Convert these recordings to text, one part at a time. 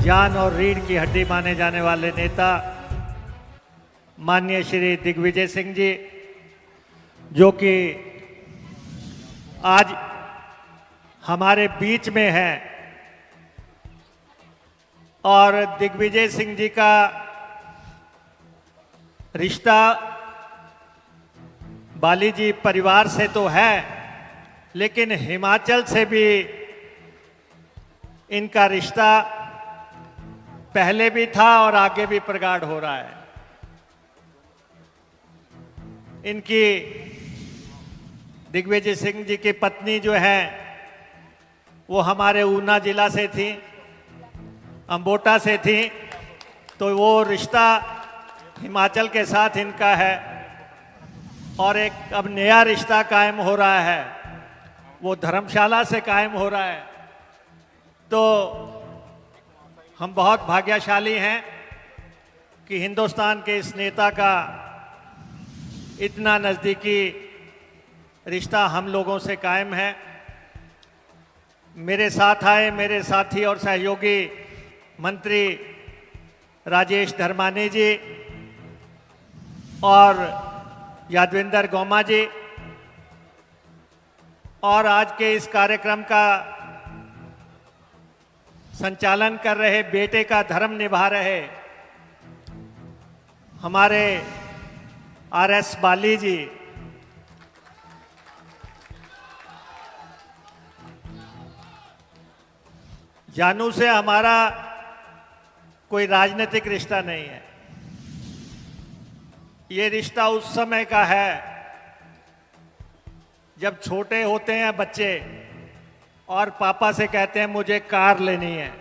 जान और रीढ़ की हड्डी माने जाने वाले नेता माननीय श्री दिग्विजय सिंह जी, जो कि आज हमारे बीच में हैं, और दिग्विजय सिंह जी का रिश्ता बाली जी परिवार से तो है, लेकिन हिमाचल से भी इनका रिश्ता पहले भी था और आगे भी प्रगाढ़ हो रहा है। इनकी दिग्विजय सिंह जी की पत्नी जो है वो हमारे ऊना जिला से थी, अम्बोटा से थी, तो वो रिश्ता हिमाचल के साथ इनका है। और एक अब नया रिश्ता कायम हो रहा है, वो धर्मशाला से कायम हो रहा है। तो हम बहुत भाग्यशाली हैं कि हिंदुस्तान के इस नेता का इतना नज़दीकी रिश्ता हम लोगों से कायम है। मेरे साथ आए मेरे साथी और सहयोगी मंत्री राजेश धर्मानी जी और यादविंदर गौमा जी, और आज के इस कार्यक्रम का संचालन कर रहे, बेटे का धर्म निभा रहे हमारे आरएस बाली जी, जानू से हमारा कोई राजनीतिक रिश्ता नहीं है। ये रिश्ता उस समय का है जब छोटे होते हैं बच्चे और पापा से कहते हैं मुझे कार लेनी है,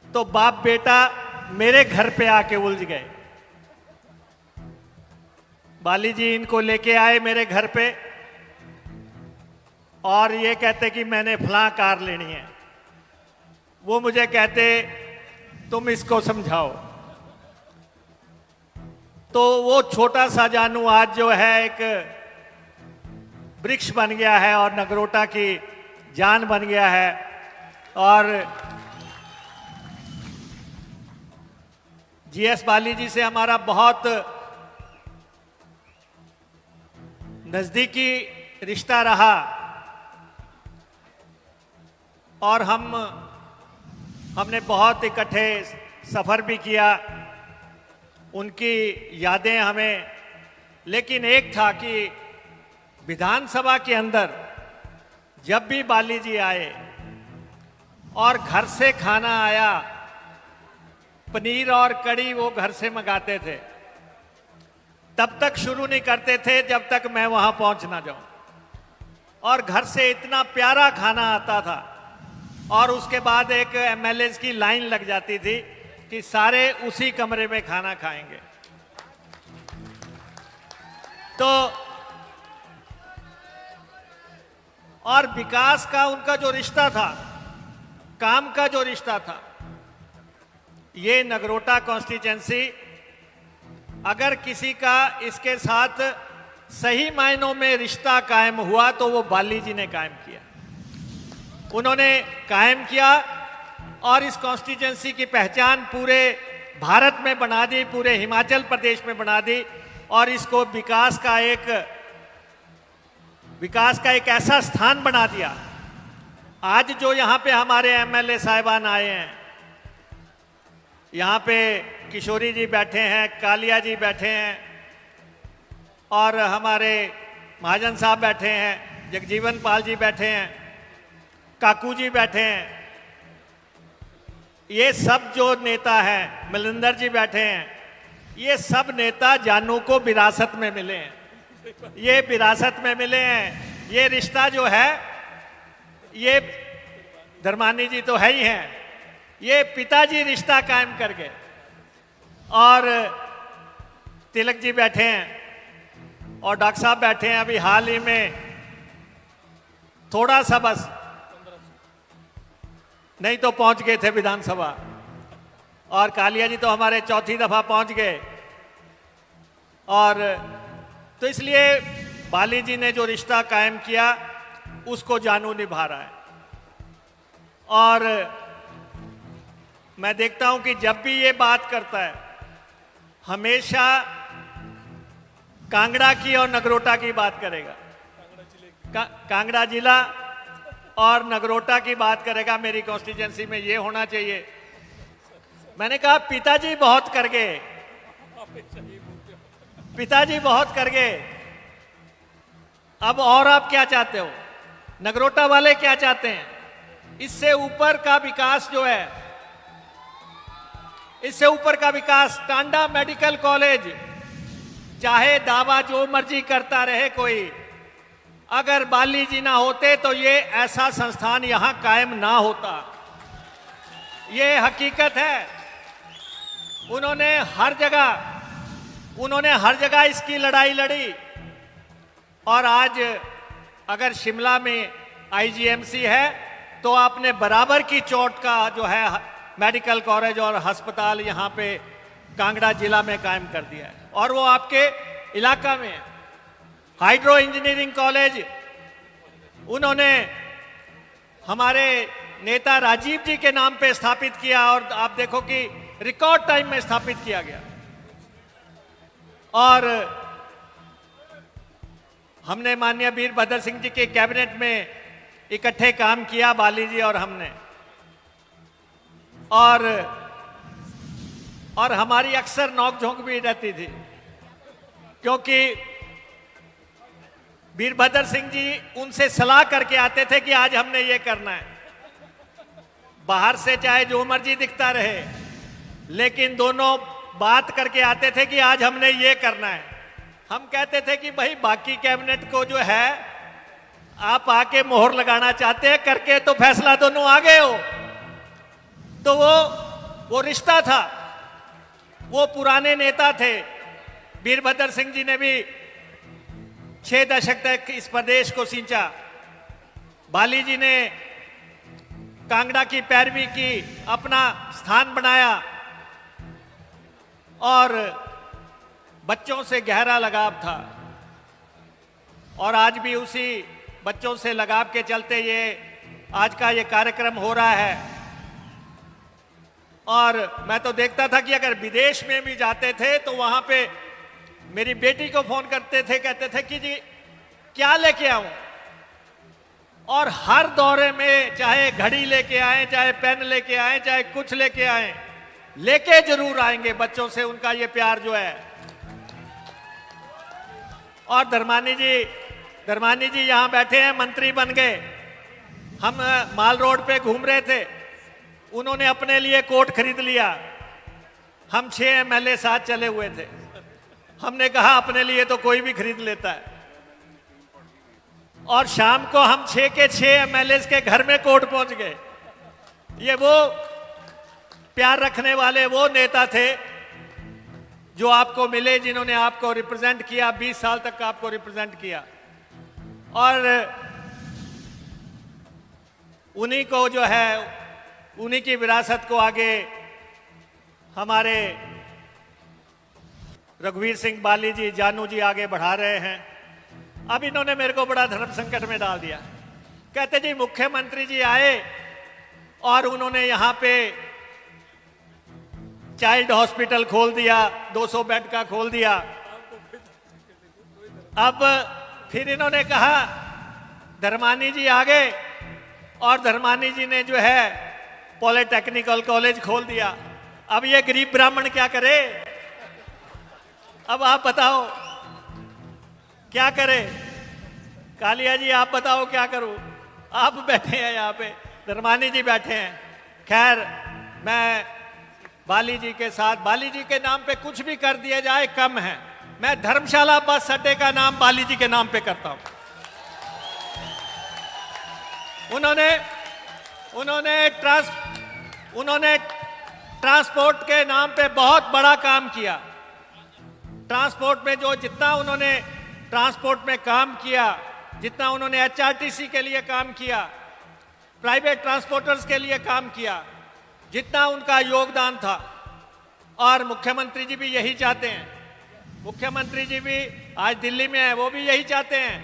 तो बाप बेटा मेरे घर पे आके उलझ गए। बाली जी इनको लेके आए मेरे घर पे और ये कहते कि मैंने फलां कार लेनी है। वो मुझे कहते तुम इसको समझाओ। तो वो छोटा सा जानू आज जो है एक वृक्ष बन गया है और नगरोटा की जान बन गया है। और जीएस बाली जी से हमारा बहुत नजदीकी रिश्ता रहा और हमने बहुत इकट्ठे सफर भी किया, उनकी यादें हमें। लेकिन एक था कि विधानसभा के अंदर जब भी बाली जी आए और घर से खाना आया, पनीर और कड़ी वो घर से मंगाते थे, तब तक शुरू नहीं करते थे जब तक मैं वहां पहुंच ना जाऊं। और घर से इतना प्यारा खाना आता था और उसके बाद एक एमएलए की लाइन लग जाती थी कि सारे उसी कमरे में खाना खाएंगे। तो और विकास का उनका जो रिश्ता था, काम का जो रिश्ता था, ये नगरोटा कॉन्स्टिट्यूएंसी अगर किसी का इसके साथ सही मायनों में रिश्ता कायम हुआ तो वो बाली जी ने कायम किया। उन्होंने कायम किया और इस कॉन्स्टिट्यूएंसी की पहचान पूरे भारत में बना दी, पूरे हिमाचल प्रदेश में बना दी और इसको विकास का एक ऐसा स्थान बना दिया। आज जो यहाँ पे हमारे एमएलए साहिबान आए हैं, यहाँ पे किशोरी जी बैठे हैं, कालिया जी बैठे हैं और हमारे महाजन साहब बैठे हैं, जगजीवन पाल जी बैठे हैं, काकू जी बैठे हैं, ये सब जो नेता हैं, मिलिंदर जी बैठे हैं, ये सब नेता जानू को विरासत में मिले हैं। ये विरासत में मिले हैं। ये रिश्ता जो है, ये धर्मानी जी तो है ही हैं, ये पिताजी रिश्ता कायम कर गए। और तिलक जी बैठे हैं और डॉक्टर साहब बैठे हैं। अभी हाल ही में थोड़ा सा बस नहीं तो पहुंच गए थे विधानसभा, और कालिया जी तो हमारे चौथी दफा पहुंच गए। और तो इसलिए बाली जी ने जो रिश्ता कायम किया उसको जानू निभा रहा है। और मैं देखता हूं कि जब भी ये बात करता है हमेशा कांगड़ा की और नगरोटा की बात करेगा। कांगड़ा जिला और नगरोटा की बात करेगा। मेरी कॉन्स्टिट्यूंसी में ये होना चाहिए। मैंने कहा पिताजी बहुत कर गए, पिताजी बहुत कर गए, अब और आप क्या चाहते हो? नगरोटा वाले क्या चाहते हैं? इससे ऊपर का विकास जो है, इससे ऊपर का विकास। टांडा मेडिकल कॉलेज, चाहे दावा जो मर्जी करता रहे कोई, अगर बाली जी ना होते तो ये ऐसा संस्थान यहां कायम ना होता। ये हकीकत है। उन्होंने हर जगह इसकी लड़ाई लड़ी। और आज अगर शिमला में आईजीएमसी है तो आपने बराबर की चोट का जो है मेडिकल कॉलेज और अस्पताल यहां पे कांगड़ा जिला में कायम कर दिया है, और वो आपके इलाका में है। हाइड्रो इंजीनियरिंग कॉलेज उन्होंने हमारे नेता राजीव जी के नाम पे स्थापित किया, और आप देखो कि रिकॉर्ड टाइम में स्थापित किया गया। और हमने माननीय वीरभद्र सिंह जी के कैबिनेट में इकट्ठे काम किया, बाली जी और हमने। और हमारी अक्सर नोकझोंक भी रहती थी, क्योंकि वीरभद्र सिंह जी उनसे सलाह करके आते थे कि आज हमने ये करना है। बाहर से चाहे जो मर्जी दिखता रहे, लेकिन दोनों बात करके आते थे कि आज हमने ये करना है। हम कहते थे कि भाई बाकी कैबिनेट को जो है आप आके मोहर लगाना चाहते हैं, करके तो फैसला दोनों आ गए हो। तो वो रिश्ता था, वो पुराने नेता थे। वीरभद्र सिंह जी ने भी 6 दशक तक इस प्रदेश को सींचा। बाली जी ने कांगड़ा की पैरवी की, अपना स्थान बनाया, और बच्चों से गहरा लगाव था। और आज भी उसी बच्चों से लगाव के चलते ये आज का ये कार्यक्रम हो रहा है। और मैं तो देखता था कि अगर विदेश में भी जाते थे तो वहां पे मेरी बेटी को फोन करते थे, कहते थे कि जी क्या लेके आऊं। और हर दौरे में चाहे घड़ी लेके आए, चाहे पेन लेके आए, चाहे कुछ लेके आए, लेके जरूर आएंगे। बच्चों से उनका ये प्यार जो है। और धर्मानी जी यहां बैठे हैं, मंत्री बन गए। हम माल रोड पे घूम रहे थे, उन्होंने अपने लिए कोट खरीद लिया। हम 6 एमएलए साथ चले हुए थे। हमने कहा अपने लिए तो कोई भी खरीद लेता है। और शाम को हम 6 के 6 एमएलए के घर में कोर्ट पहुंच गए। ये वो प्यार रखने वाले वो नेता थे जो आपको मिले, जिन्होंने आपको रिप्रेजेंट किया, 20 साल तक आपको रिप्रेजेंट किया। और उन्हीं को जो है, उन्हीं की विरासत को आगे हमारे रघुवीर सिंह बाली जी, जानू जी आगे बढ़ा रहे हैं। अब इन्होंने मेरे को बड़ा धर्म संकट में डाल दिया। कहते जी मुख्यमंत्री जी आए और उन्होंने यहां पे चाइल्ड हॉस्पिटल खोल दिया, 200 बेड का खोल दिया। अब फिर इन्होंने कहा धर्मानी जी आ गए और धर्मानी जी ने जो है पॉलिटेक्निकल कॉलेज खोल दिया। अब ये गरीब ब्राह्मण क्या करे? अब आप बताओ क्या करे? कालिया जी आप बताओ क्या करूं? आप बैठे हैं यहाँ पे, धर्मानी जी बैठे हैं। खैर, मैं बाली जी के साथ, बाली जी के नाम पे कुछ भी कर दिया जाए कम है। मैं धर्मशाला बस अड्डे का नाम बाली जी के नाम पे करता हूं। उन्होंने ट्रांसपोर्ट के नाम पे बहुत बड़ा काम किया। ट्रांसपोर्ट में जो जितना उन्होंने ट्रांसपोर्ट में काम किया, जितना उन्होंने एचआरटीसी के लिए काम किया, प्राइवेट ट्रांसपोर्टर्स के लिए काम किया, जितना उनका योगदान था। और मुख्यमंत्री जी भी यही चाहते हैं। मुख्यमंत्री जी भी आज दिल्ली में है, वो भी यही चाहते हैं,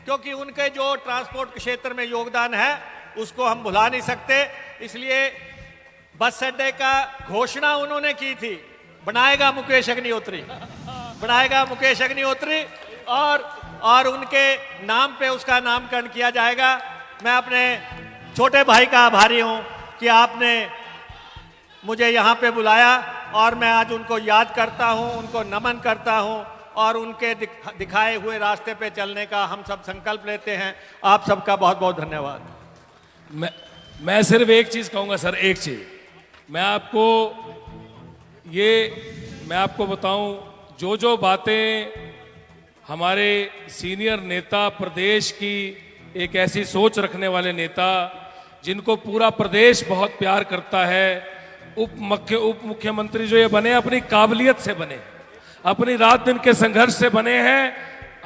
क्योंकि उनके जो ट्रांसपोर्ट क्षेत्र में योगदान है उसको हम भुला नहीं सकते। इसलिए बस अड्डे का घोषणा उन्होंने की थी, बनाएगा मुकेश अग्निहोत्री, बनाएगा मुकेश अग्निहोत्री, और उनके नाम पे उसका नामकरण किया जाएगा। मैं अपने छोटे भाई का आभारी हूं कि आपने मुझे यहां पे बुलाया और मैं आज उनको याद करता हूं, उनको नमन करता हूं और उनके दिखाए हुए रास्ते पे चलने का हम सब संकल्प लेते हैं। आप सबका बहुत बहुत धन्यवाद। मैं सिर्फ एक चीज कहूंगा सर, एक चीज मैं आपको बताऊं, जो बातें हमारे सीनियर नेता, प्रदेश की एक ऐसी सोच रखने वाले नेता जिनको पूरा प्रदेश बहुत प्यार करता है, उप मुख्यमंत्री जो ये बने अपनी काबिलियत से बने, अपनी रात दिन के संघर्ष से बने हैं,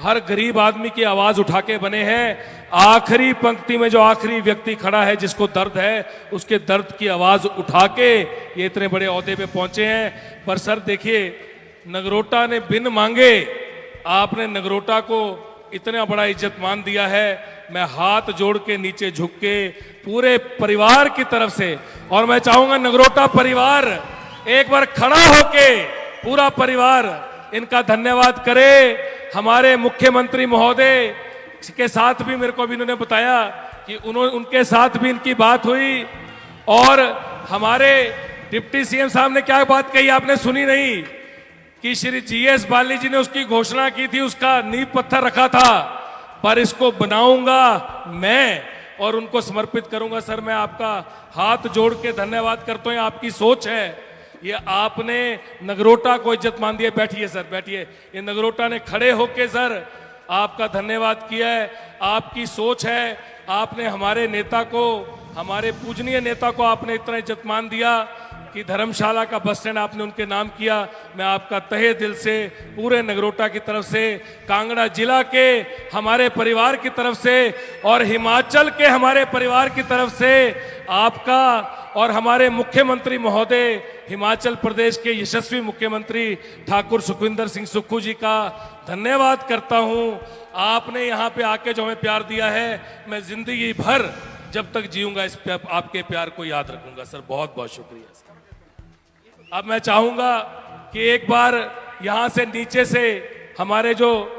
हर गरीब आदमी की आवाज उठा के बने हैं। आखिरी पंक्ति में जो आखिरी व्यक्ति खड़ा है जिसको दर्द है, उसके दर्द की आवाज उठा के ये इतने बड़े ओहदे पे पहुंचे हैं। पर सर देखिए, नगरोटा ने बिन मांगे आपने नगरोटा को इतना बड़ा इज्जत मान दिया है। मैं हाथ जोड़ के नीचे झुक के पूरे परिवार की तरफ से, और मैं चाहूंगा नगरोटा परिवार एक बार खड़ा होके पूरा परिवार इनका धन्यवाद करे। हमारे मुख्यमंत्री महोदय के साथ भी मेरे को अभी इन्होंने बताया कि उनके साथ भी इनकी बात हुई, और हमारे डिप्टी सीएम साहब ने क्या बात कही आपने सुनी नहीं कि श्री जीएस बाली जी ने उसकी घोषणा की थी, उसका नींव पत्थर रखा था, पर इसको बनाऊंगा मैं और उनको समर्पित करूंगा। सर मैं आपका हाथ जोड़ के धन्यवाद करता हूं, आपकी सोच है, ये आपने नगरोटा को इज्जत मान दिया। बैठिए सर, बैठिए। ये नगरोटा ने खड़े होके सर आपका धन्यवाद किया है, आपकी सोच है। आपने हमारे नेता को, हमारे पूजनीय नेता को आपने इतना इज्जत मान दिया कि धर्मशाला का बस स्टैंड आपने उनके नाम किया। मैं आपका तहे दिल से पूरे नगरोटा की तरफ से, कांगड़ा जिला के हमारे परिवार की तरफ से और हिमाचल के हमारे परिवार की तरफ से आपका और हमारे मुख्यमंत्री महोदय, हिमाचल प्रदेश के यशस्वी मुख्यमंत्री ठाकुर सुखविंदर सिंह सुक्खू जी का धन्यवाद करता हूं। आपने यहाँ पे आके जो हमें प्यार दिया है, मैं जिंदगी भर जब तक जीऊंगा इस आपके प्यार को याद रखूंगा। सर बहुत बहुत शुक्रिया सर। अब मैं चाहूंगा कि एक बार यहां से नीचे से हमारे जो